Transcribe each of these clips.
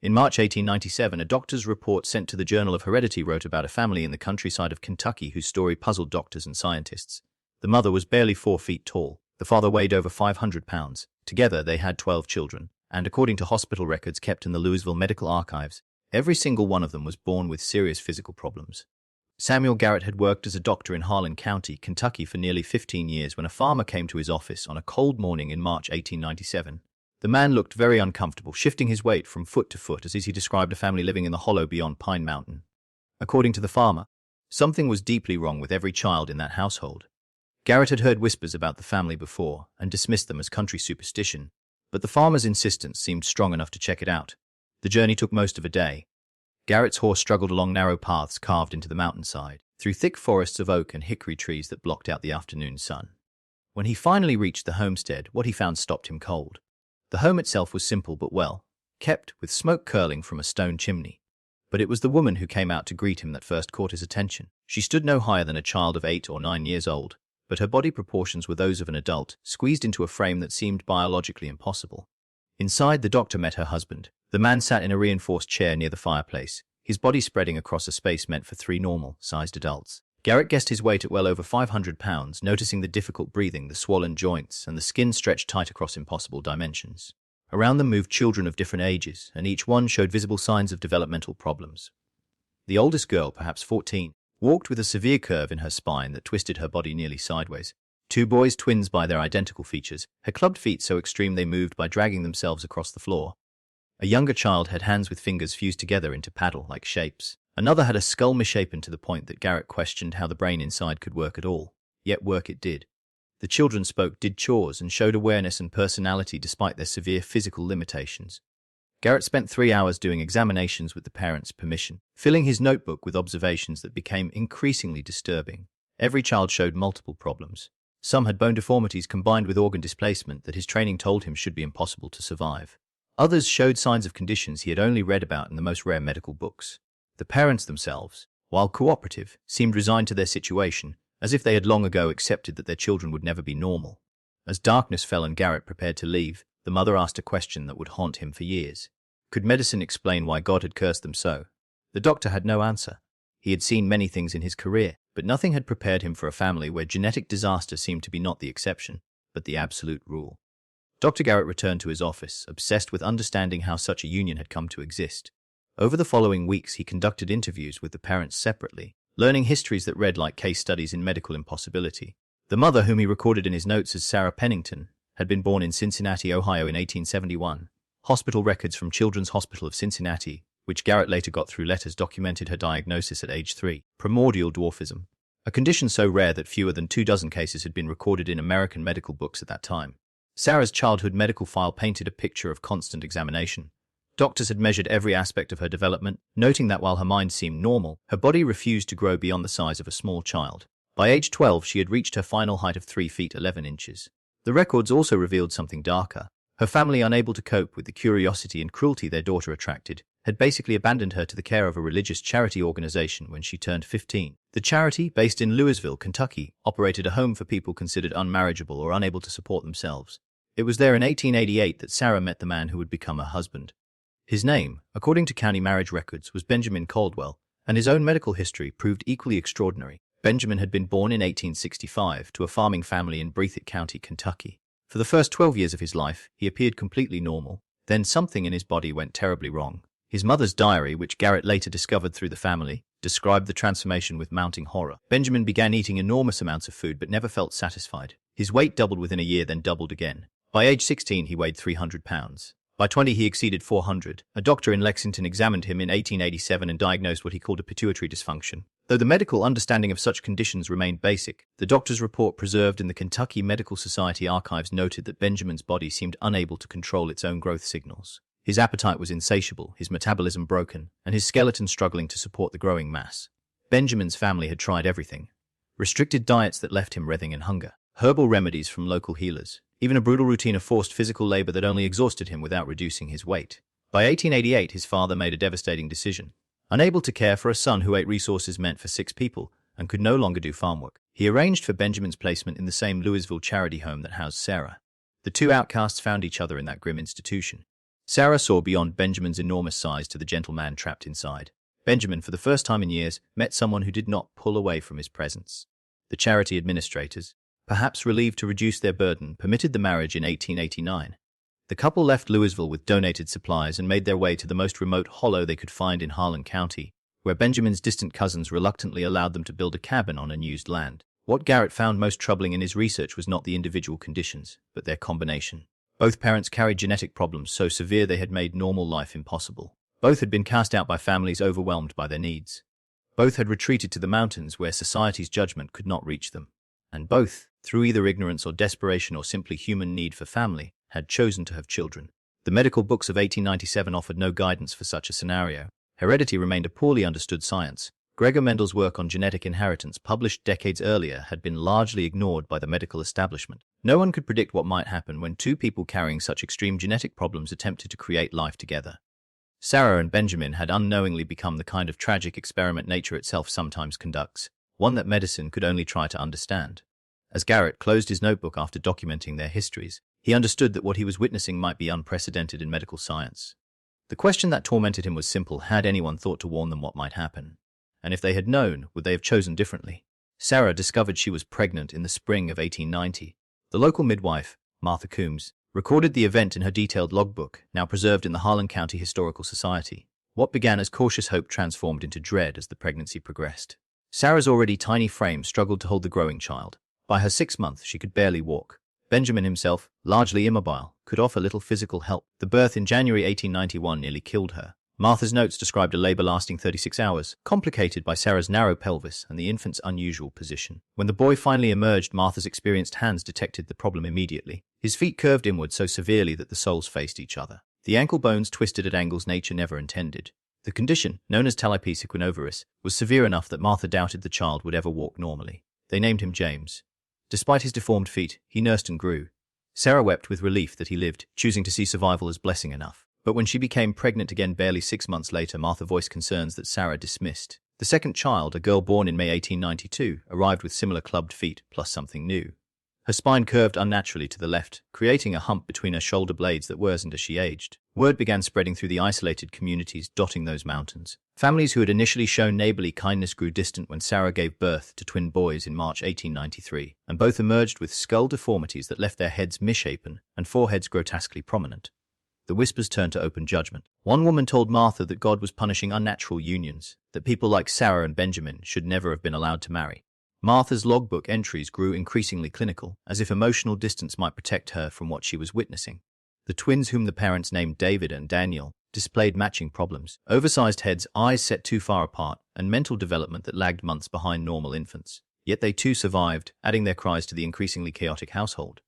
In March 1897, a doctor's report sent to the Journal of Heredity wrote about a family in the countryside of Kentucky whose story puzzled doctors and scientists. The mother was barely 4 feet tall. The father weighed over 500 pounds. Together, they had 12 children, and according to hospital records kept in the Louisville Medical Archives, every single one of them was born with serious physical problems. Samuel Garrett had worked as a doctor in Harlan County, Kentucky for nearly 15 years when a farmer came to his office on a cold morning in March 1897. The man looked very uncomfortable, shifting his weight from foot to foot as he described a family living in the hollow beyond Pine Mountain. According to the farmer, something was deeply wrong with every child in that household. Garrett had heard whispers about the family before and dismissed them as country superstition, but the farmer's insistence seemed strong enough to check it out. The journey took most of a day. Garrett's horse struggled along narrow paths carved into the mountainside, through thick forests of oak and hickory trees that blocked out the afternoon sun. When he finally reached the homestead, what he found stopped him cold. The home itself was simple but well kept, with smoke curling from a stone chimney. But it was the woman who came out to greet him that first caught his attention. She stood no higher than a child of 8 or 9 years old, but her body proportions were those of an adult, squeezed into a frame that seemed biologically impossible. Inside, the doctor met her husband. The man sat in a reinforced chair near the fireplace, his body spreading across a space meant for 3 normal-sized adults. Garrett guessed his weight at well over 500 pounds, noticing the difficult breathing, the swollen joints, and the skin stretched tight across impossible dimensions. Around them moved children of different ages, and each one showed visible signs of developmental problems. The oldest girl, perhaps 14, walked with a severe curve in her spine that twisted her body nearly sideways. 2 boys, twins by their identical features, had clubbed feet so extreme they moved by dragging themselves across the floor. A younger child had hands with fingers fused together into paddle-like shapes. Another had a skull misshapen to the point that Garrett questioned how the brain inside could work at all. Yet work it did. The children spoke, did chores, and showed awareness and personality despite their severe physical limitations. Garrett spent 3 hours doing examinations with the parents' permission, filling his notebook with observations that became increasingly disturbing. Every child showed multiple problems. Some had bone deformities combined with organ displacement that his training told him should be impossible to survive. Others showed signs of conditions he had only read about in the most rare medical books. The parents themselves, while cooperative, seemed resigned to their situation, as if they had long ago accepted that their children would never be normal. As darkness fell and Garrett prepared to leave, the mother asked a question that would haunt him for years. Could medicine explain why God had cursed them so? The doctor had no answer. He had seen many things in his career, but nothing had prepared him for a family where genetic disaster seemed to be not the exception, but the absolute rule. Dr. Garrett returned to his office, obsessed with understanding how such a union had come to exist. Over the following weeks, he conducted interviews with the parents separately, learning histories that read like case studies in medical impossibility. The mother, whom he recorded in his notes as Sarah Pennington, had been born in Cincinnati, Ohio in 1871. Hospital records from Children's Hospital of Cincinnati, which Garrett later got through letters, documented her diagnosis at age 3, primordial dwarfism, a condition so rare that fewer than 24 cases had been recorded in American medical books at that time. Sarah's childhood medical file painted a picture of constant examination. Doctors had measured every aspect of her development, noting that while her mind seemed normal, her body refused to grow beyond the size of a small child. By age 12, she had reached her final height of 3 feet 11 inches. The records also revealed something darker. Her family, unable to cope with the curiosity and cruelty their daughter attracted, had basically abandoned her to the care of a religious charity organization when she turned 15. The charity, based in Louisville, Kentucky, operated a home for people considered unmarriageable or unable to support themselves. It was there in 1888 that Sarah met the man who would become her husband. His name, according to county marriage records, was Benjamin Caldwell, and his own medical history proved equally extraordinary. Benjamin had been born in 1865 to a farming family in Breathitt County, Kentucky. For the first 12 years of his life, he appeared completely normal. Then something in his body went terribly wrong. His mother's diary, which Garrett later discovered through the family, described the transformation with mounting horror. Benjamin began eating enormous amounts of food but never felt satisfied. His weight doubled within a year, then doubled again. By age 16, he weighed 300 pounds. By 20, he exceeded 400. A doctor in Lexington examined him in 1887 and diagnosed what he called a pituitary dysfunction. Though the medical understanding of such conditions remained basic, the doctor's report preserved in the Kentucky Medical Society archives noted that Benjamin's body seemed unable to control its own growth signals. His appetite was insatiable, his metabolism broken, and his skeleton struggling to support the growing mass. Benjamin's family had tried everything. Restricted diets that left him writhing in hunger, herbal remedies from local healers, even a brutal routine of forced physical labor that only exhausted him without reducing his weight. By 1888, his father made a devastating decision. Unable to care for a son who ate resources meant for 6 people and could no longer do farm work, he arranged for Benjamin's placement in the same Louisville charity home that housed Sarah. The two outcasts found each other in that grim institution. Sarah saw beyond Benjamin's enormous size to the gentle man trapped inside. Benjamin, for the first time in years, met someone who did not pull away from his presence. The charity administrators, perhaps relieved to reduce their burden, permitted the marriage in 1889. The couple left Louisville with donated supplies and made their way to the most remote hollow they could find in Harlan County, where Benjamin's distant cousins reluctantly allowed them to build a cabin on unused land. What Garrett found most troubling in his research was not the individual conditions, but their combination. Both parents carried genetic problems so severe they had made normal life impossible. Both had been cast out by families overwhelmed by their needs. Both had retreated to the mountains where society's judgment could not reach them. And both, through either ignorance or desperation or simply human need for family, had chosen to have children. The medical books of 1897 offered no guidance for such a scenario. Heredity remained a poorly understood science. Gregor Mendel's work on genetic inheritance, published decades earlier, had been largely ignored by the medical establishment. No one could predict what might happen when two people carrying such extreme genetic problems attempted to create life together. Sarah and Benjamin had unknowingly become the kind of tragic experiment nature itself sometimes conducts, one that medicine could only try to understand. As Garrett closed his notebook after documenting their histories, he understood that what he was witnessing might be unprecedented in medical science. The question that tormented him was simple: had anyone thought to warn them what might happen? And if they had known, would they have chosen differently? Sarah discovered she was pregnant in the spring of 1890. The local midwife, Martha Coombs, recorded the event in her detailed logbook, now preserved in the Harlan County Historical Society. What began as cautious hope transformed into dread as the pregnancy progressed. Sarah's already tiny frame struggled to hold the growing child. By her 6th month, she could barely walk. Benjamin himself, largely immobile, could offer little physical help. The birth in January 1891 nearly killed her. Martha's notes described a labor lasting 36 hours, complicated by Sarah's narrow pelvis and the infant's unusual position. When the boy finally emerged, Martha's experienced hands detected the problem immediately. His feet curved inward so severely that the soles faced each other. The ankle bones twisted at angles nature never intended. The condition, known as talipes equinovarus, was severe enough that Martha doubted the child would ever walk normally. They named him James. Despite his deformed feet, he nursed and grew. Sarah wept with relief that he lived, choosing to see survival as blessing enough. But when she became pregnant again barely 6 months later, Martha voiced concerns that Sarah dismissed. The second child, a girl born in May 1892, arrived with similar clubbed feet, plus something new. Her spine curved unnaturally to the left, creating a hump between her shoulder blades that worsened as she aged. Word began spreading through the isolated communities dotting those mountains. Families who had initially shown neighborly kindness grew distant when Sarah gave birth to twin boys in March 1893, and both emerged with skull deformities that left their heads misshapen and foreheads grotesquely prominent. The whispers turned to open judgment. One woman told Martha that God was punishing unnatural unions, that people like Sarah and Benjamin should never have been allowed to marry. Martha's logbook entries grew increasingly clinical, as if emotional distance might protect her from what she was witnessing. The twins, whom the parents named David and Daniel, displayed matching problems: oversized heads, eyes set too far apart, and mental development that lagged months behind normal infants. Yet they too survived, adding their cries to the increasingly chaotic household.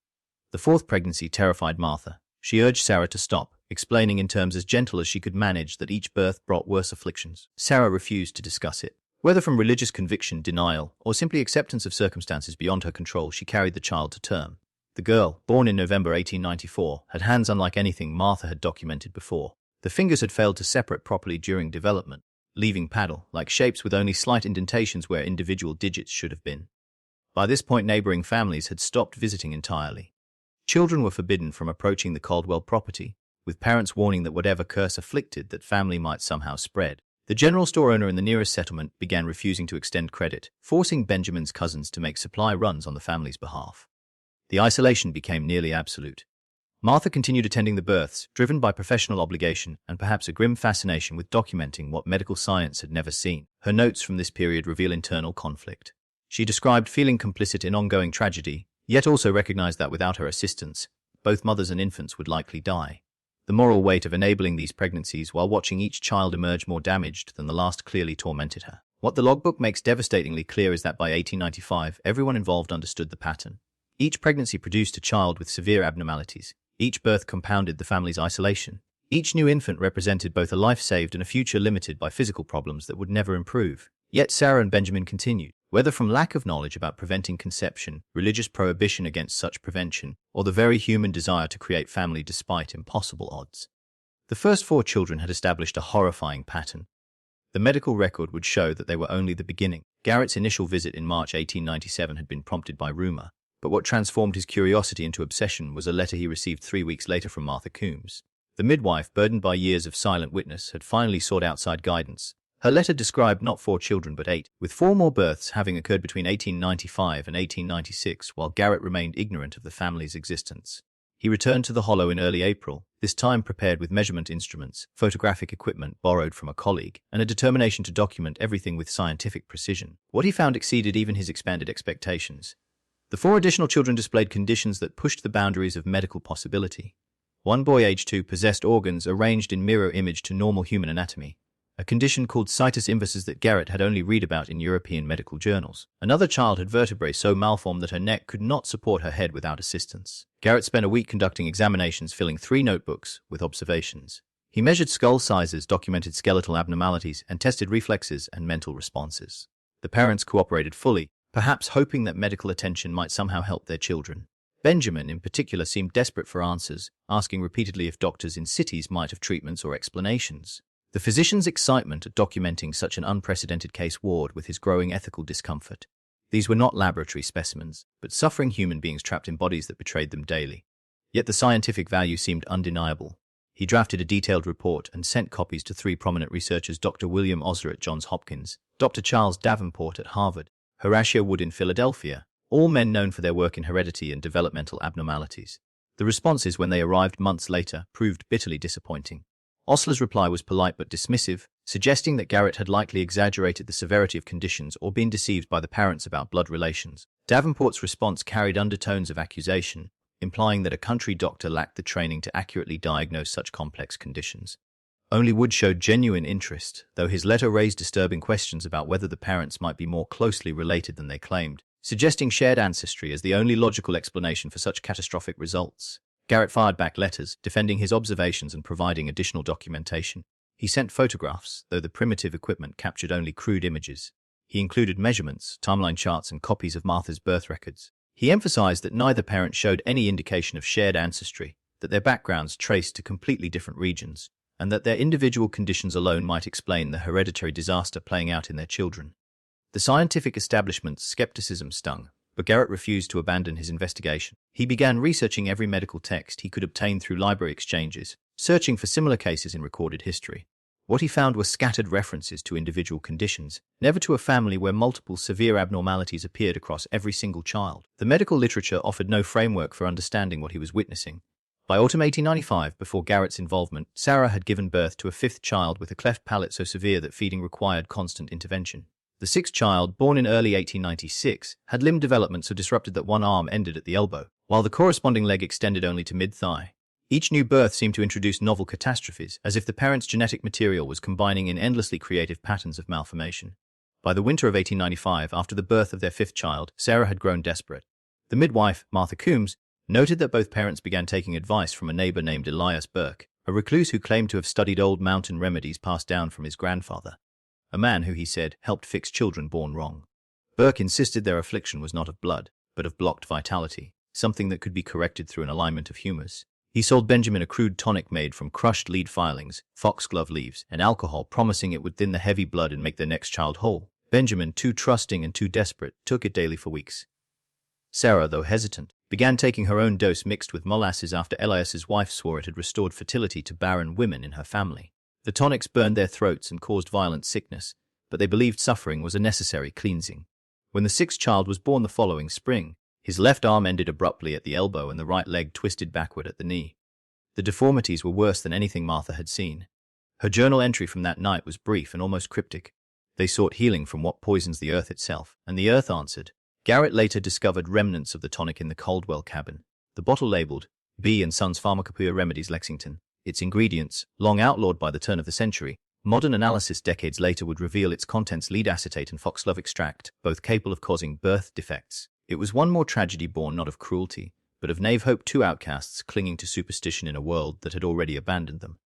The 4th pregnancy terrified Martha. She urged Sarah to stop, explaining in terms as gentle as she could manage that each birth brought worse afflictions. Sarah refused to discuss it. Whether from religious conviction, denial, or simply acceptance of circumstances beyond her control, she carried the child to term. The girl, born in November 1894, had hands unlike anything Martha had documented before. The fingers had failed to separate properly during development, leaving paddle-like shapes with only slight indentations where individual digits should have been. By this point, neighboring families had stopped visiting entirely. Children were forbidden from approaching the Caldwell property, with parents warning that whatever curse afflicted that family might somehow spread. The general store owner in the nearest settlement began refusing to extend credit, forcing Benjamin's cousins to make supply runs on the family's behalf. The isolation became nearly absolute. Martha continued attending the births, driven by professional obligation and perhaps a grim fascination with documenting what medical science had never seen. Her notes from this period reveal internal conflict. She described feeling complicit in ongoing tragedy, yet also recognized that without her assistance, both mothers and infants would likely die. The moral weight of enabling these pregnancies while watching each child emerge more damaged than the last clearly tormented her. What the logbook makes devastatingly clear is that by 1895, everyone involved understood the pattern. Each pregnancy produced a child with severe abnormalities. Each birth compounded the family's isolation. Each new infant represented both a life saved and a future limited by physical problems that would never improve. Yet Sarah and Benjamin continued. Whether from lack of knowledge about preventing conception, religious prohibition against such prevention, or the very human desire to create family despite impossible odds. The first 4 children had established a horrifying pattern. The medical record would show that they were only the beginning. Garrett's initial visit in March 1897 had been prompted by rumor, but what transformed his curiosity into obsession was a letter he received 3 weeks later from Martha Coombs. The midwife, burdened by years of silent witness, had finally sought outside guidance. Her letter described not 4 children but 8, with 4 more births having occurred between 1895 and 1896, while Garrett remained ignorant of the family's existence. He returned to the Hollow in early April, this time prepared with measurement instruments, photographic equipment borrowed from a colleague, and a determination to document everything with scientific precision. What he found exceeded even his expanded expectations. The 4 additional children displayed conditions that pushed the boundaries of medical possibility. One boy, age 2, possessed organs arranged in mirror image to normal human anatomy, a condition called situs inversus that Garrett had only read about in European medical journals. Another child had vertebrae so malformed that her neck could not support her head without assistance. Garrett spent a week conducting examinations, filling 3 notebooks with observations. He measured skull sizes, documented skeletal abnormalities, and tested reflexes and mental responses. The parents cooperated fully, perhaps hoping that medical attention might somehow help their children. Benjamin, in particular, seemed desperate for answers, asking repeatedly if doctors in cities might have treatments or explanations. The physician's excitement at documenting such an unprecedented case warred with his growing ethical discomfort. These were not laboratory specimens, but suffering human beings trapped in bodies that betrayed them daily. Yet the scientific value seemed undeniable. He drafted a detailed report and sent copies to 3 prominent researchers: Dr. William Osler at Johns Hopkins, Dr. Charles Davenport at Harvard, Horatio Wood in Philadelphia, all men known for their work in heredity and developmental abnormalities. The responses, when they arrived months later, proved bitterly disappointing. Osler's reply was polite but dismissive, suggesting that Garrett had likely exaggerated the severity of conditions or been deceived by the parents about blood relations. Davenport's response carried undertones of accusation, implying that a country doctor lacked the training to accurately diagnose such complex conditions. Only Wood showed genuine interest, though his letter raised disturbing questions about whether the parents might be more closely related than they claimed, suggesting shared ancestry as the only logical explanation for such catastrophic results. Garrett fired back letters, defending his observations and providing additional documentation. He sent photographs, though the primitive equipment captured only crude images. He included measurements, timeline charts, and copies of Martha's birth records. He emphasized that neither parent showed any indication of shared ancestry, that their backgrounds traced to completely different regions, and that their individual conditions alone might explain the hereditary disaster playing out in their children. The scientific establishment's skepticism stung, but Garrett refused to abandon his investigation. He began researching every medical text he could obtain through library exchanges, searching for similar cases in recorded history. What he found were scattered references to individual conditions, never to a family where multiple severe abnormalities appeared across every single child. The medical literature offered no framework for understanding what he was witnessing. By autumn 1895, before Garrett's involvement, Sarah had given birth to a 5th child with a cleft palate so severe that feeding required constant intervention. The 6th child, born in early 1896, had limb development so disrupted that one arm ended at the elbow, while the corresponding leg extended only to mid-thigh. Each new birth seemed to introduce novel catastrophes, as if the parents' genetic material was combining in endlessly creative patterns of malformation. By the winter of 1895, after the birth of their 5th child, Sarah had grown desperate. The midwife, Martha Coombs, noted that both parents began taking advice from a neighbor named Elias Burke, a recluse who claimed to have studied old mountain remedies passed down from his grandfather. A man who, he said, helped fix children born wrong. Burke insisted their affliction was not of blood, but of blocked vitality, something that could be corrected through an alignment of humors. He sold Benjamin a crude tonic made from crushed lead filings, foxglove leaves, and alcohol, promising it would thin the heavy blood and make their next child whole. Benjamin, too trusting and too desperate, took it daily for weeks. Sarah, though hesitant, began taking her own dose mixed with molasses after Elias's wife swore it had restored fertility to barren women in her family. The tonics burned their throats and caused violent sickness, but they believed suffering was a necessary cleansing. When the 6th child was born the following spring, his left arm ended abruptly at the elbow and the right leg twisted backward at the knee. The deformities were worse than anything Martha had seen. Her journal entry from that night was brief and almost cryptic. They sought healing from what poisons the earth itself, and the earth answered. Garrett later discovered remnants of the tonic in the Caldwell cabin. The bottle labeled, B & Sons Pharmacopoeia Remedies Lexington. Its ingredients, long outlawed by the turn of the century, modern analysis decades later would reveal its contents: lead acetate and foxglove extract, both capable of causing birth defects. It was one more tragedy born not of cruelty, but of Knave Hope, 2 outcasts clinging to superstition in a world that had already abandoned them.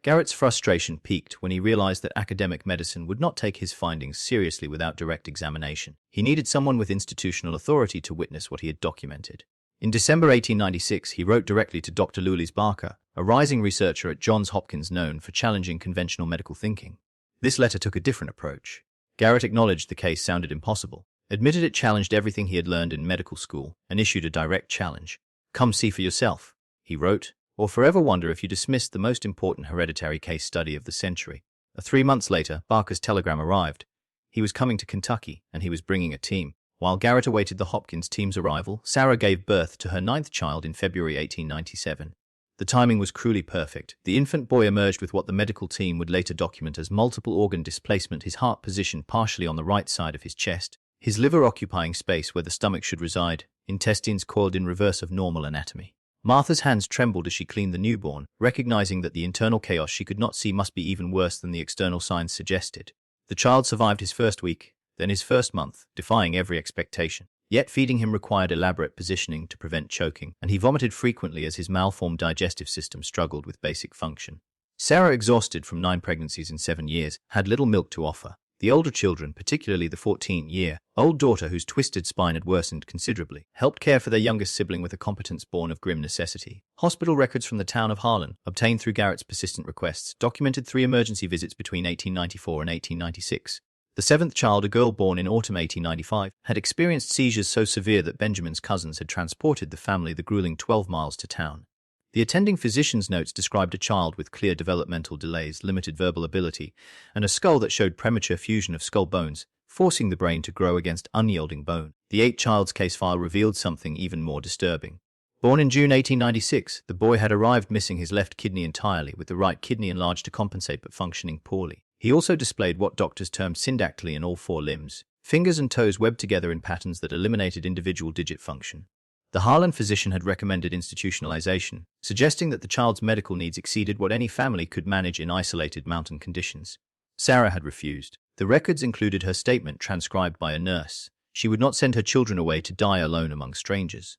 Garrett's frustration peaked when he realized that academic medicine would not take his findings seriously without direct examination. He needed someone with institutional authority to witness what he had documented. In December 1896, he wrote directly to Dr. Loulis Barker, a rising researcher at Johns Hopkins known for challenging conventional medical thinking. This letter took a different approach. Garrett acknowledged the case sounded impossible, admitted it challenged everything he had learned in medical school, and issued a direct challenge. "Come see for yourself," he wrote. or forever wonder if you dismissed the most important hereditary case study of the century. 3 months later, Barker's telegram arrived. He was coming to Kentucky, and he was bringing a team. While Garrett awaited the Hopkins team's arrival, Sarah gave birth to her 9th child in February 1897. The timing was cruelly perfect. The infant boy emerged with what the medical team would later document as multiple organ displacement, his heart positioned partially on the right side of his chest, his liver occupying space where the stomach should reside, intestines coiled in reverse of normal anatomy. Martha's hands trembled as she cleaned the newborn, recognizing that the internal chaos she could not see must be even worse than the external signs suggested. The child survived his first week, then his first month, defying every expectation. Yet feeding him required elaborate positioning to prevent choking, and he vomited frequently as his malformed digestive system struggled with basic function. Sarah, exhausted from 9 pregnancies in 7 years, had little milk to offer. The older children, particularly the 14-year-old daughter whose twisted spine had worsened considerably, helped care for their youngest sibling with a competence born of grim necessity. Hospital records from the town of Harlan, obtained through Garrett's persistent requests, documented 3 emergency visits between 1894 and 1896. The 7th child, a girl born in autumn 1895, had experienced seizures so severe that Benjamin's cousins had transported the family the grueling 12 miles to town. The attending physician's notes described a child with clear developmental delays, limited verbal ability, and a skull that showed premature fusion of skull bones, forcing the brain to grow against unyielding bone. The 8th child's case file revealed something even more disturbing. Born in June 1896, the boy had arrived missing his left kidney entirely, with the right kidney enlarged to compensate but functioning poorly. He also displayed what doctors termed syndactyly in all 4 limbs, fingers and toes webbed together in patterns that eliminated individual digit function. The Harlan physician had recommended institutionalization, suggesting that the child's medical needs exceeded what any family could manage in isolated mountain conditions. Sarah had refused. The records included her statement transcribed by a nurse. She would not send her children away to die alone among strangers.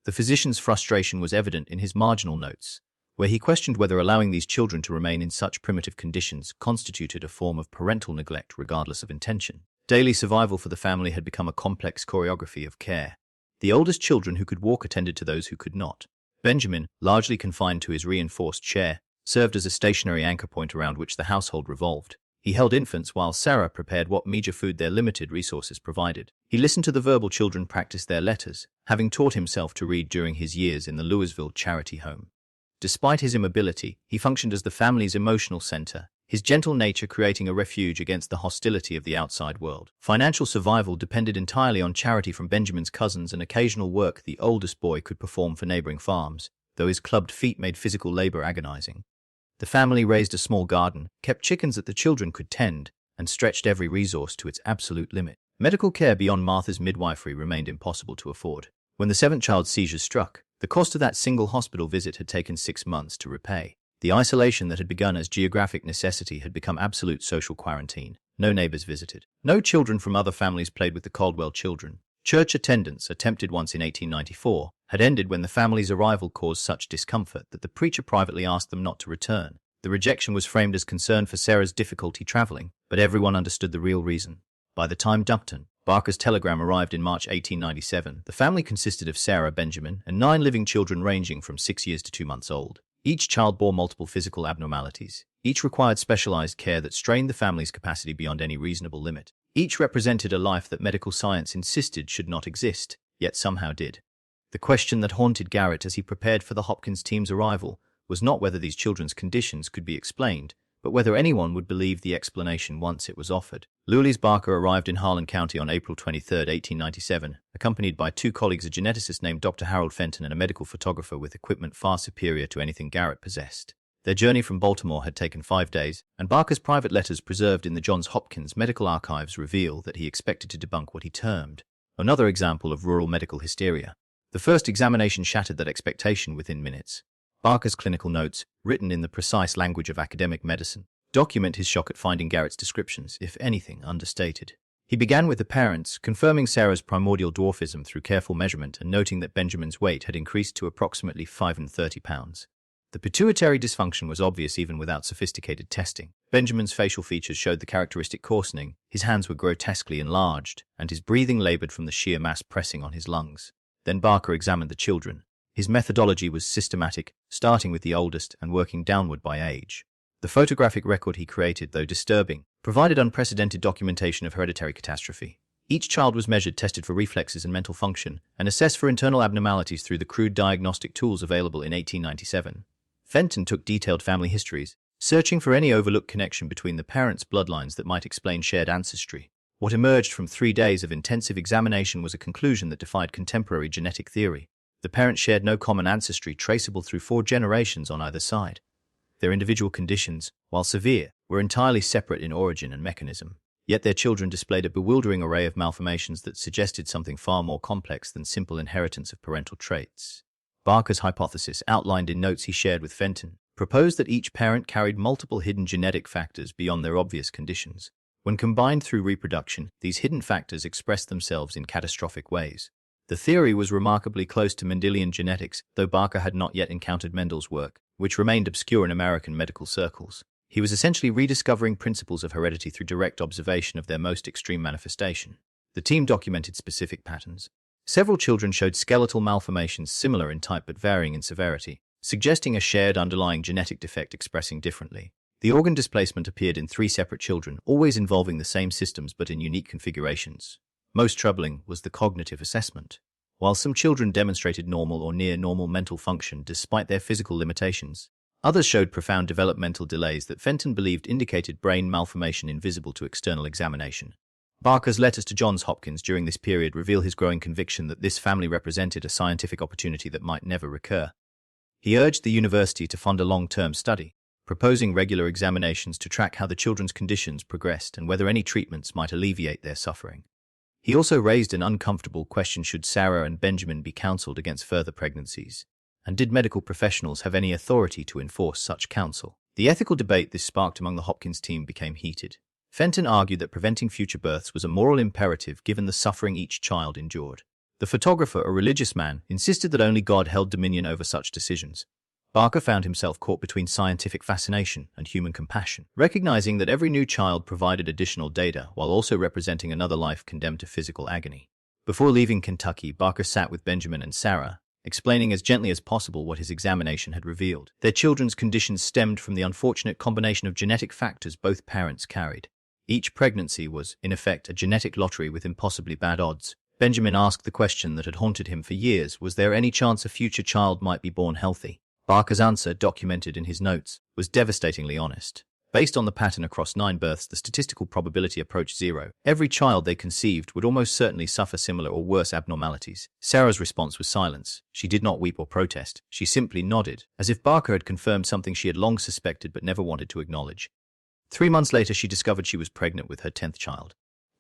The physician's frustration was evident in his marginal notes, where he questioned whether allowing these children to remain in such primitive conditions constituted a form of parental neglect regardless of intention. Daily survival for the family had become a complex choreography of care. The oldest children who could walk attended to those who could not. Benjamin, largely confined to his reinforced chair, served as a stationary anchor point around which the household revolved. He held infants while Sarah prepared what meager food their limited resources provided. He listened to the verbal children practice their letters, having taught himself to read during his years in the Louisville charity home. Despite his immobility, he functioned as the family's emotional center, his gentle nature creating a refuge against the hostility of the outside world. Financial survival depended entirely on charity from Benjamin's cousins and occasional work the oldest boy could perform for neighboring farms, though his clubbed feet made physical labor agonizing. The family raised a small garden, kept chickens that the children could tend, and stretched every resource to its absolute limit. Medical care beyond Martha's midwifery remained impossible to afford. When the 7th child's seizures struck, the cost of that single hospital visit had taken 6 months to repay. The isolation that had begun as geographic necessity had become absolute social quarantine. No neighbors visited. No children from other families played with the Caldwell children. Church attendance, attempted once in 1894, had ended when the family's arrival caused such discomfort that the preacher privately asked them not to return. The rejection was framed as concern for Sarah's difficulty traveling, but everyone understood the real reason. By the time Barker's telegram arrived in March 1897, the family consisted of Sarah, Benjamin, and 9 living children ranging from 6 years to 2 months old. Each child bore multiple physical abnormalities. Each required specialized care that strained the family's capacity beyond any reasonable limit. Each represented a life that medical science insisted should not exist, yet somehow did. The question that haunted Garrett as he prepared for the Hopkins team's arrival was not whether these children's conditions could be explained, but whether anyone would believe the explanation once it was offered. Louise Barker arrived in Harlan County on April 23, 1897, accompanied by 2 colleagues, a geneticist named Dr. Harold Fenton and a medical photographer with equipment far superior to anything Garrett possessed. Their journey from Baltimore had taken 5 days, and Barker's private letters preserved in the Johns Hopkins Medical Archives reveal that he expected to debunk what he termed another example of rural medical hysteria. The first examination shattered that expectation within minutes. Barker's clinical notes, written in the precise language of academic medicine, document his shock at finding Garrett's descriptions, if anything, understated. He began with the parents, confirming Sarah's primordial dwarfism through careful measurement and noting that Benjamin's weight had increased to approximately 35 pounds. The pituitary dysfunction was obvious even without sophisticated testing. Benjamin's facial features showed the characteristic coarsening, his hands were grotesquely enlarged, and his breathing labored from the sheer mass pressing on his lungs. Then Barker examined the children. His methodology was systematic, starting with the oldest and working downward by age. The photographic record he created, though disturbing, provided unprecedented documentation of hereditary catastrophe. Each child was measured, tested for reflexes and mental function, and assessed for internal abnormalities through the crude diagnostic tools available in 1897. Fenton took detailed family histories, searching for any overlooked connection between the parents' bloodlines that might explain shared ancestry. What emerged from 3 days of intensive examination was a conclusion that defied contemporary genetic theory. The parents shared no common ancestry traceable through 4 generations on either side. Their individual conditions, while severe, were entirely separate in origin and mechanism. Yet their children displayed a bewildering array of malformations that suggested something far more complex than simple inheritance of parental traits. Barker's hypothesis, outlined in notes he shared with Fenton, proposed that each parent carried multiple hidden genetic factors beyond their obvious conditions. When combined through reproduction, these hidden factors expressed themselves in catastrophic ways. The theory was remarkably close to Mendelian genetics, though Barker had not yet encountered Mendel's work, which remained obscure in American medical circles. He was essentially rediscovering principles of heredity through direct observation of their most extreme manifestation. The team documented specific patterns. Several children showed skeletal malformations similar in type but varying in severity, suggesting a shared underlying genetic defect expressing differently. The organ displacement appeared in 3 separate children, always involving the same systems but in unique configurations. Most troubling was the cognitive assessment. While some children demonstrated normal or near-normal mental function despite their physical limitations, others showed profound developmental delays that Fenton believed indicated brain malformation invisible to external examination. Barker's letters to Johns Hopkins during this period reveal his growing conviction that this family represented a scientific opportunity that might never recur. He urged the university to fund a long-term study, proposing regular examinations to track how the children's conditions progressed and whether any treatments might alleviate their suffering. He also raised an uncomfortable question: should Sarah and Benjamin be counseled against further pregnancies? And did medical professionals have any authority to enforce such counsel? The ethical debate this sparked among the Hopkins team became heated. Fenton argued that preventing future births was a moral imperative given the suffering each child endured. The photographer, a religious man, insisted that only God held dominion over such decisions. Barker found himself caught between scientific fascination and human compassion, recognizing that every new child provided additional data while also representing another life condemned to physical agony. Before leaving Kentucky, Barker sat with Benjamin and Sarah, explaining as gently as possible what his examination had revealed. Their children's conditions stemmed from the unfortunate combination of genetic factors both parents carried. Each pregnancy was, in effect, a genetic lottery with impossibly bad odds. Benjamin asked the question that had haunted him for years: was there any chance a future child might be born healthy? Barker's answer, documented in his notes, was devastatingly honest. Based on the pattern across 9 births, the statistical probability approached 0. Every child they conceived would almost certainly suffer similar or worse abnormalities. Sarah's response was silence. She did not weep or protest. She simply nodded, as if Barker had confirmed something she had long suspected but never wanted to acknowledge. 3 months later, she discovered she was pregnant with her 10th child.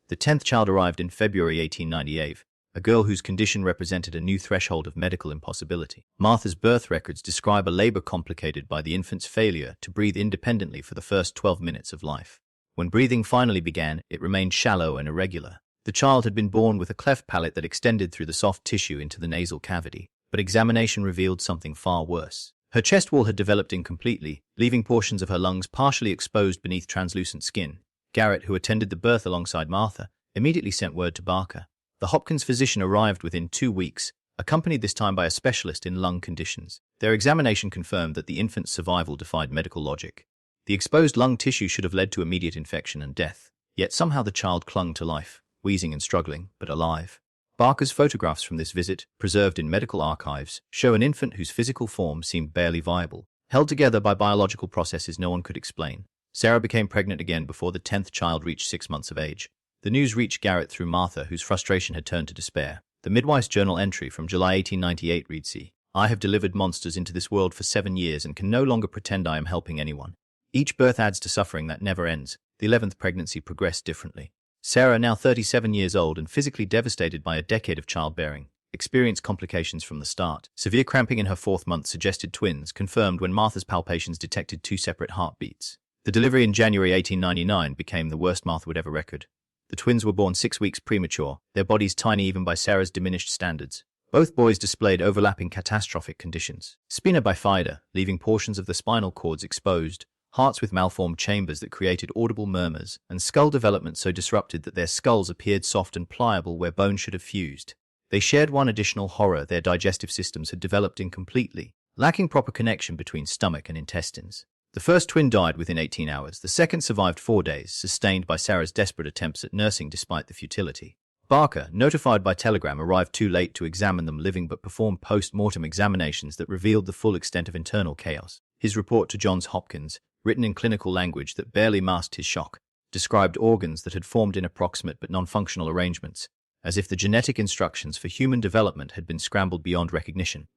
The 10th child arrived in February 1898, a girl whose condition represented a new threshold of medical impossibility. Martha's birth records describe a labor complicated by the infant's failure to breathe independently for the first 12 minutes of life. When breathing finally began, it remained shallow and irregular. The child had been born with a cleft palate that extended through the soft tissue into the nasal cavity, but examination revealed something far worse. Her chest wall had developed incompletely, leaving portions of her lungs partially exposed beneath translucent skin. Garrett, who attended the birth alongside Martha, immediately sent word to Barker. The Hopkins physician arrived within 2 weeks, accompanied this time by a specialist in lung conditions. Their examination confirmed that the infant's survival defied medical logic. The exposed lung tissue should have led to immediate infection and death, yet somehow the child clung to life, wheezing and struggling, but alive. Barker's photographs from this visit, preserved in medical archives, show an infant whose physical form seemed barely viable, held together by biological processes no one could explain. Sarah became pregnant again before the 10th child reached 6 months of age. The news reached Garrett through Martha, whose frustration had turned to despair. The midwife's journal entry from July 1898 reads, "I have delivered monsters into this world for 7 years and can no longer pretend I am helping anyone. Each birth adds to suffering that never ends." The 11th pregnancy progressed differently. Sarah, now 37 years old and physically devastated by a decade of childbearing, experienced complications from the start. Severe cramping in her 4th month suggested twins, confirmed when Martha's palpations detected 2 separate heartbeats. The delivery in January 1899 became the worst Martha would ever record. The twins were born 6 weeks premature, their bodies tiny even by Sarah's diminished standards. Both boys displayed overlapping catastrophic conditions. Spina bifida, leaving portions of the spinal cords exposed, hearts with malformed chambers that created audible murmurs, and skull development so disrupted that their skulls appeared soft and pliable where bone should have fused. They shared one additional horror: their digestive systems had developed incompletely, lacking proper connection between stomach and intestines. The first twin died within 18 hours. The second survived 4 days, sustained by Sarah's desperate attempts at nursing despite the futility. Barker, notified by telegram, arrived too late to examine them living but performed post-mortem examinations that revealed the full extent of internal chaos. His report to Johns Hopkins, written in clinical language that barely masked his shock, described organs that had formed in approximate but non-functional arrangements, as if the genetic instructions for human development had been scrambled beyond recognition.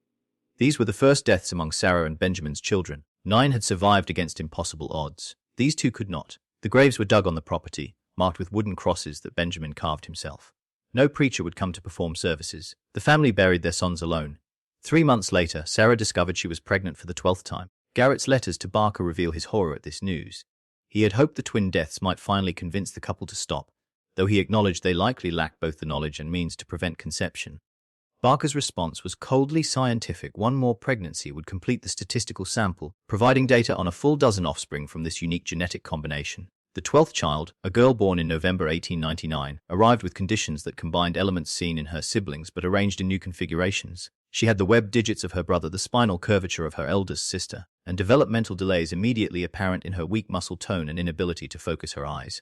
These were the first deaths among Sarah and Benjamin's children. 9 had survived against impossible odds. These 2 could not. The graves were dug on the property, marked with wooden crosses that Benjamin carved himself. No preacher would come to perform services. The family buried their sons alone. 3 months later, Sarah discovered she was pregnant for the 12th time. Garrett's letters to Barker reveal his horror at this news. He had hoped the twin deaths might finally convince the couple to stop, though he acknowledged they likely lacked both the knowledge and means to prevent conception. Barker's response was coldly scientific. 1 more pregnancy would complete the statistical sample, providing data on a full dozen offspring from this unique genetic combination. The 12th child, a girl born in November 1899, arrived with conditions that combined elements seen in her siblings but arranged in new configurations. She had the webbed digits of her brother, the spinal curvature of her eldest sister, and developmental delays immediately apparent in her weak muscle tone and inability to focus her eyes.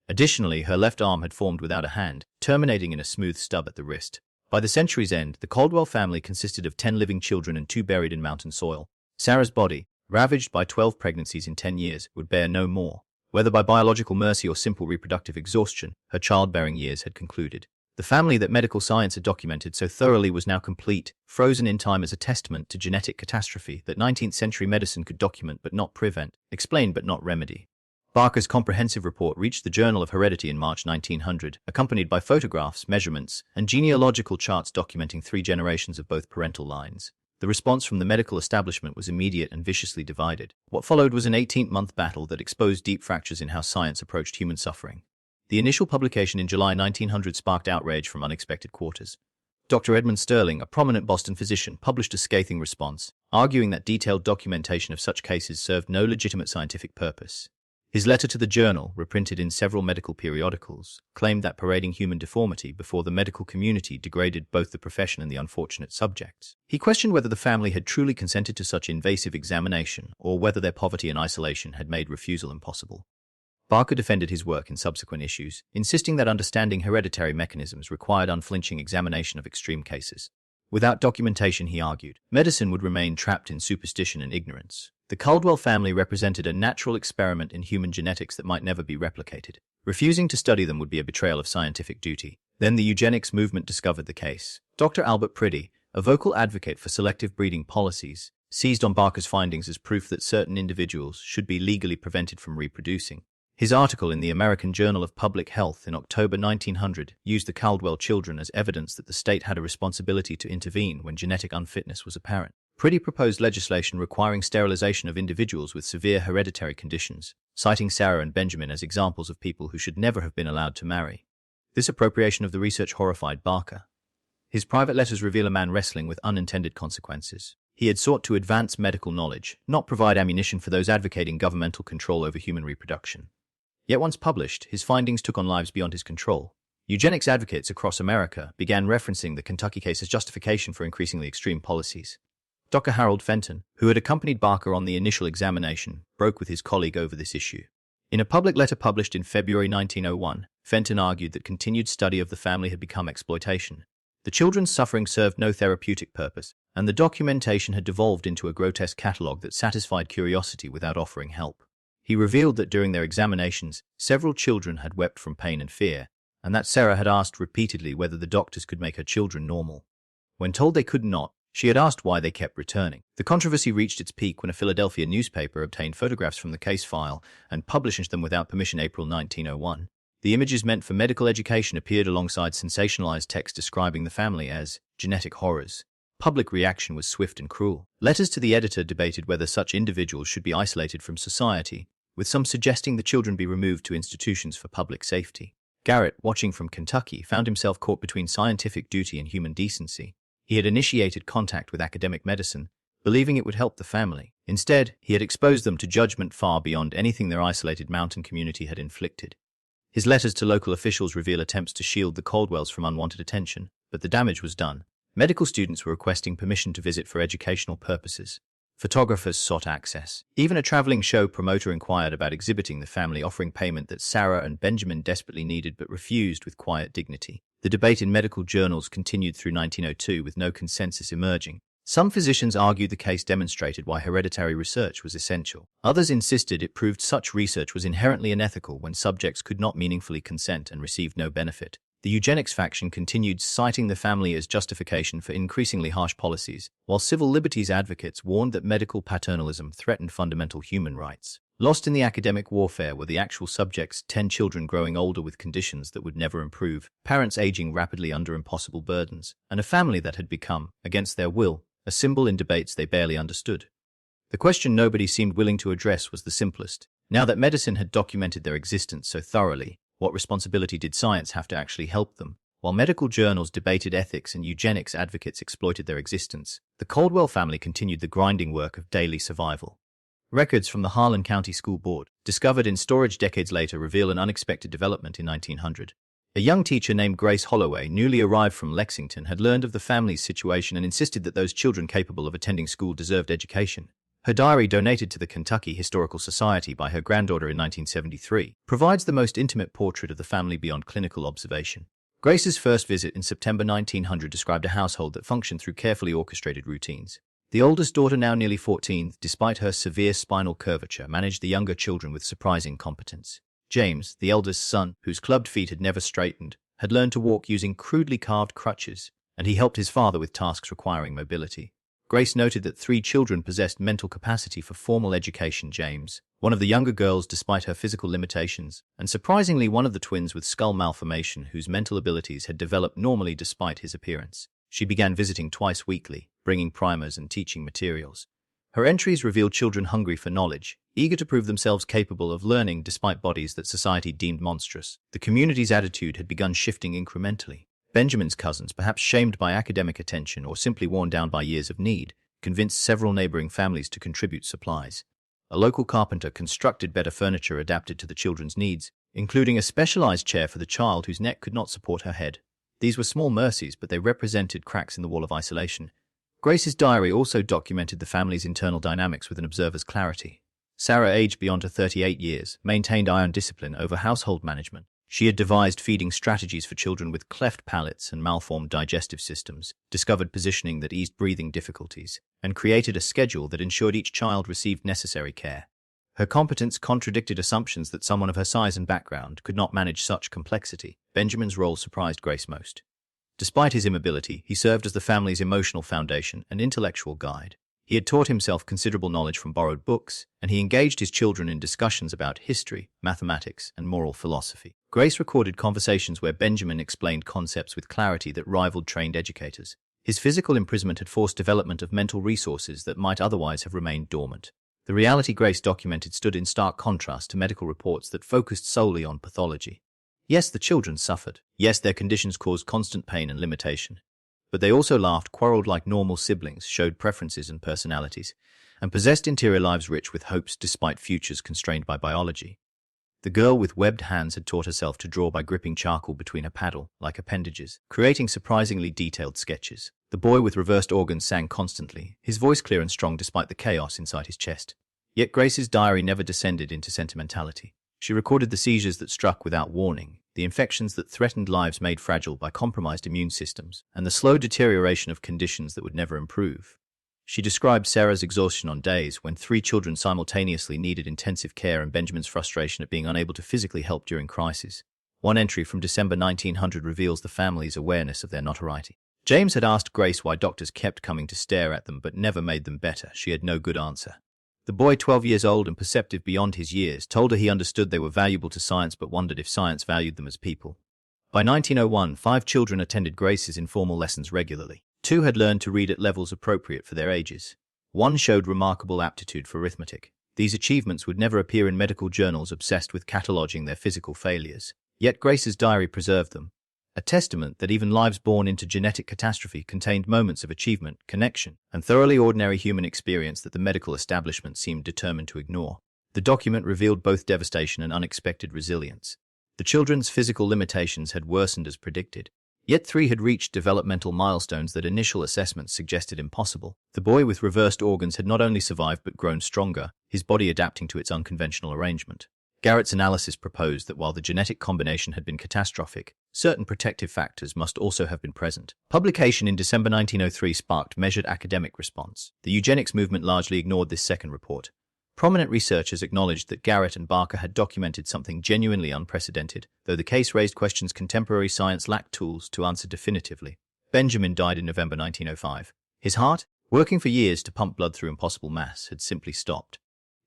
Additionally, her left arm had formed without a hand, terminating in a smooth stub at the wrist. By the century's end, the Caldwell family consisted of 10 living children and 2 buried in mountain soil. Sarah's body, ravaged by 12 pregnancies in 10 years, would bear no more. Whether by biological mercy or simple reproductive exhaustion, her childbearing years had concluded. The family that medical science had documented so thoroughly was now complete, frozen in time as a testament to genetic catastrophe that 19th century medicine could document but not prevent, explain but not remedy. Barker's comprehensive report reached the Journal of Heredity in March 1900, accompanied by photographs, measurements, and genealogical charts documenting 3 generations of both parental lines. The response from the medical establishment was immediate and viciously divided. What followed was an 18-month battle that exposed deep fractures in how science approached human suffering. The initial publication in July 1900 sparked outrage from unexpected quarters. Dr. Edmund Sterling, a prominent Boston physician, published a scathing response, arguing that detailed documentation of such cases served no legitimate scientific purpose. His letter to the journal, reprinted in several medical periodicals, claimed that parading human deformity before the medical community degraded both the profession and the unfortunate subjects. He questioned whether the family had truly consented to such invasive examination, or whether their poverty and isolation had made refusal impossible. Barker defended his work in subsequent issues, insisting that understanding hereditary mechanisms required unflinching examination of extreme cases. Without documentation, he argued, medicine would remain trapped in superstition and ignorance. The Caldwell family represented a natural experiment in human genetics that might never be replicated. Refusing to study them would be a betrayal of scientific duty. Then the eugenics movement discovered the case. Dr. Albert Priddy, a vocal advocate for selective breeding policies, seized on Barker's findings as proof that certain individuals should be legally prevented from reproducing. His article in the American Journal of Public Health in October 1900 used the Caldwell children as evidence that the state had a responsibility to intervene when genetic unfitness was apparent. Priddy proposed legislation requiring sterilization of individuals with severe hereditary conditions, citing Sarah and Benjamin as examples of people who should never have been allowed to marry. This appropriation of the research horrified Barker. His private letters reveal a man wrestling with unintended consequences. He had sought to advance medical knowledge, not provide ammunition for those advocating governmental control over human reproduction. Yet once published, his findings took on lives beyond his control. Eugenics advocates across America began referencing the Kentucky case as justification for increasingly extreme policies. Dr. Harold Fenton, who had accompanied Barker on the initial examination, broke with his colleague over this issue. In a public letter published in February 1901, Fenton argued that continued study of the family had become exploitation. The children's suffering served no therapeutic purpose, and the documentation had devolved into a grotesque catalogue that satisfied curiosity without offering help. He revealed that during their examinations, several children had wept from pain and fear, and that Sarah had asked repeatedly whether the doctors could make her children normal. When told they could not, she had asked why they kept returning. The controversy reached its peak when a Philadelphia newspaper obtained photographs from the case file and published them without permission. April 1901. The images meant for medical education appeared alongside sensationalized text describing the family as genetic horrors. Public reaction was swift and cruel. Letters to the editor debated whether such individuals should be isolated from society, with some suggesting the children be removed to institutions for public safety. Garrett, watching from Kentucky, found himself caught between scientific duty and human decency. He had initiated contact with academic medicine, believing it would help the family. Instead, he had exposed them to judgment far beyond anything their isolated mountain community had inflicted. His letters to local officials reveal attempts to shield the Caldwells from unwanted attention, but the damage was done. Medical students were requesting permission to visit for educational purposes. Photographers sought access. Even a traveling show promoter inquired about exhibiting the family, offering payment that Sarah and Benjamin desperately needed but refused with quiet dignity. The debate in medical journals continued through 1902 with no consensus emerging. Some physicians argued the case demonstrated why hereditary research was essential. Others insisted it proved such research was inherently unethical when subjects could not meaningfully consent and received no benefit. The eugenics faction continued, citing the family as justification for increasingly harsh policies, while civil liberties advocates warned that medical paternalism threatened fundamental human rights. Lost in the academic warfare were the actual subjects, 10 children growing older with conditions that would never improve, parents aging rapidly under impossible burdens, and a family that had become, against their will, a symbol in debates they barely understood. The question nobody seemed willing to address was the simplest. Now that medicine had documented their existence so thoroughly, what responsibility did science have to actually help them? While medical journals debated ethics and eugenics advocates exploited their existence, the Caldwell family continued the grinding work of daily survival. Records from the Harlan County School Board, discovered in storage decades later, reveal an unexpected development in 1900. A young teacher named Grace Holloway, newly arrived from Lexington, had learned of the family's situation and insisted that those children capable of attending school deserved education. Her diary, donated to the Kentucky Historical Society by her granddaughter in 1973, provides the most intimate portrait of the family beyond clinical observation. Grace's first visit in September 1900 described a household that functioned through carefully orchestrated routines. The oldest daughter, now nearly 14, despite her severe spinal curvature, managed the younger children with surprising competence. James, the eldest son, whose clubbed feet had never straightened, had learned to walk using crudely carved crutches, and he helped his father with tasks requiring mobility. Grace noted that 3 children possessed mental capacity for formal education. James, one of the younger girls despite her physical limitations, and surprisingly one of the twins with skull malformation whose mental abilities had developed normally despite his appearance. She began visiting twice weekly, bringing primers and teaching materials. Her entries revealed children hungry for knowledge, eager to prove themselves capable of learning despite bodies that society deemed monstrous. The community's attitude had begun shifting incrementally. Benjamin's cousins, perhaps shamed by academic attention or simply worn down by years of need, convinced several neighboring families to contribute supplies. A local carpenter constructed better furniture adapted to the children's needs, including a specialized chair for the child whose neck could not support her head. These were small mercies, but they represented cracks in the wall of isolation. Grace's diary also documented the family's internal dynamics with an observer's clarity. Sarah, aged beyond her 38 years, maintained iron discipline over household management. She had devised feeding strategies for children with cleft palates and malformed digestive systems, discovered positioning that eased breathing difficulties, and created a schedule that ensured each child received necessary care. Her competence contradicted assumptions that someone of her size and background could not manage such complexity. Benjamin's role surprised Grace most. Despite his immobility, he served as the family's emotional foundation and intellectual guide. He had taught himself considerable knowledge from borrowed books, and he engaged his children in discussions about history, mathematics, and moral philosophy. Grace recorded conversations where Benjamin explained concepts with clarity that rivaled trained educators. His physical imprisonment had forced development of mental resources that might otherwise have remained dormant. The reality Grace documented stood in stark contrast to medical reports that focused solely on pathology. Yes, the children suffered. Yes, their conditions caused constant pain and limitation. But they also laughed, quarreled like normal siblings, showed preferences and personalities, and possessed interior lives rich with hopes despite futures constrained by biology. The girl with webbed hands had taught herself to draw by gripping charcoal between her paddle, like appendages, creating surprisingly detailed sketches. The boy with reversed organs sang constantly, his voice clear and strong despite the chaos inside his chest. Yet Grace's diary never descended into sentimentality. She recorded the seizures that struck without warning, the infections that threatened lives made fragile by compromised immune systems, and the slow deterioration of conditions that would never improve. She described Sarah's exhaustion on days when 3 children simultaneously needed intensive care and Benjamin's frustration at being unable to physically help during crises. One entry from December 1900 reveals the family's awareness of their notoriety. James had asked Grace why doctors kept coming to stare at them but never made them better. She had no good answer. The boy, 12 years old and perceptive beyond his years, told her he understood they were valuable to science but wondered if science valued them as people. By 1901, 5 children attended Grace's informal lessons regularly. 2 had learned to read at levels appropriate for their ages. 1 showed remarkable aptitude for arithmetic. These achievements would never appear in medical journals obsessed with cataloging their physical failures. Yet Grace's diary preserved them. A testament that even lives born into genetic catastrophe contained moments of achievement, connection, and thoroughly ordinary human experience that the medical establishment seemed determined to ignore. The document revealed both devastation and unexpected resilience. The children's physical limitations had worsened as predicted. Yet 3 had reached developmental milestones that initial assessments suggested impossible. The boy with reversed organs had not only survived but grown stronger, his body adapting to its unconventional arrangement. Garrett's analysis proposed that while the genetic combination had been catastrophic, certain protective factors must also have been present. Publication in December 1903 sparked measured academic response. The eugenics movement largely ignored this second report. Prominent researchers acknowledged that Garrett and Barker had documented something genuinely unprecedented, though the case raised questions contemporary science lacked tools to answer definitively. Benjamin died in November 1905. His heart, working for years to pump blood through impossible mass, had simply stopped.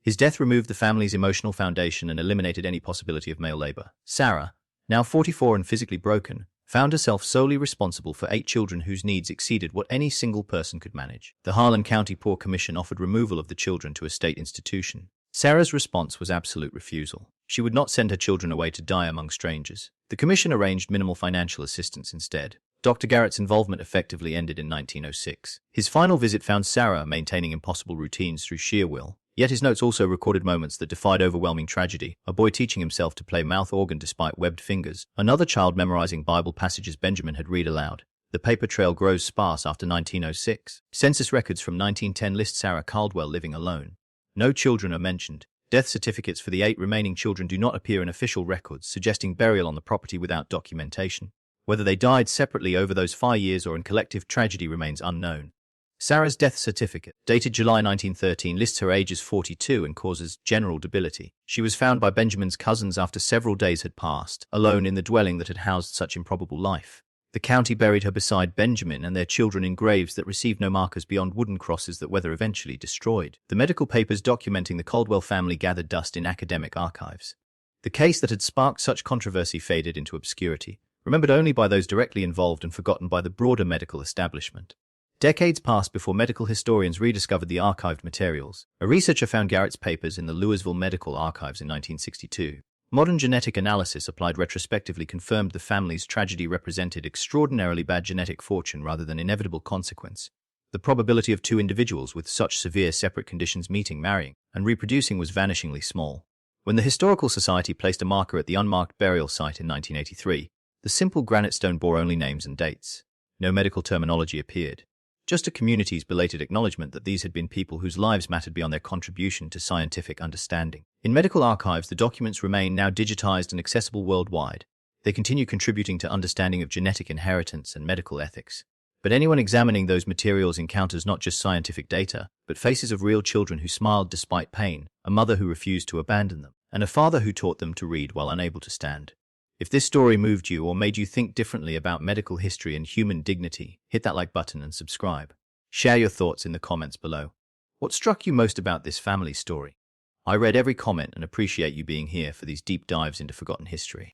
His death removed the family's emotional foundation and eliminated any possibility of male labor. Sarah, now 44 and physically broken, found herself solely responsible for 8 children whose needs exceeded what any single person could manage. The Harlan County Poor Commission offered removal of the children to a state institution. Sarah's response was absolute refusal. She would not send her children away to die among strangers. The commission arranged minimal financial assistance instead. Dr. Garrett's involvement effectively ended in 1906. His final visit found Sarah maintaining impossible routines through sheer will. Yet his notes also recorded moments that defied overwhelming tragedy: a boy teaching himself to play mouth organ despite webbed fingers, another child memorizing Bible passages Benjamin had read aloud. The paper trail grows sparse after 1906. Census records from 1910 list Sarah Caldwell living alone. No children are mentioned. Death certificates for the 8 remaining children do not appear in official records, suggesting burial on the property without documentation. Whether they died separately over those 5 years or in collective tragedy remains unknown. Sarah's death certificate, dated July 1913, lists her age as 42 and causes general debility. She was found by Benjamin's cousins after several days had passed, alone in the dwelling that had housed such improbable life. The county buried her beside Benjamin and their children in graves that received no markers beyond wooden crosses that weather eventually destroyed. The medical papers documenting the Caldwell family gathered dust in academic archives. The case that had sparked such controversy faded into obscurity, remembered only by those directly involved and forgotten by the broader medical establishment. Decades passed before medical historians rediscovered the archived materials. A researcher found Garrett's papers in the Louisville Medical Archives in 1962. Modern genetic analysis applied retrospectively confirmed the family's tragedy represented extraordinarily bad genetic fortune rather than inevitable consequence. The probability of 2 individuals with such severe separate conditions meeting, marrying, and reproducing was vanishingly small. When the Historical Society placed a marker at the unmarked burial site in 1983, the simple granite stone bore only names and dates. No medical terminology appeared. Just a community's belated acknowledgement that these had been people whose lives mattered beyond their contribution to scientific understanding. In medical archives, the documents remain, now digitized and accessible worldwide. They continue contributing to understanding of genetic inheritance and medical ethics. But anyone examining those materials encounters not just scientific data, but faces of real children who smiled despite pain, a mother who refused to abandon them, and a father who taught them to read while unable to stand. If this story moved you or made you think differently about medical history and human dignity, hit that like button and subscribe. Share your thoughts in the comments below. What struck you most about this family story? I read every comment and appreciate you being here for these deep dives into forgotten history.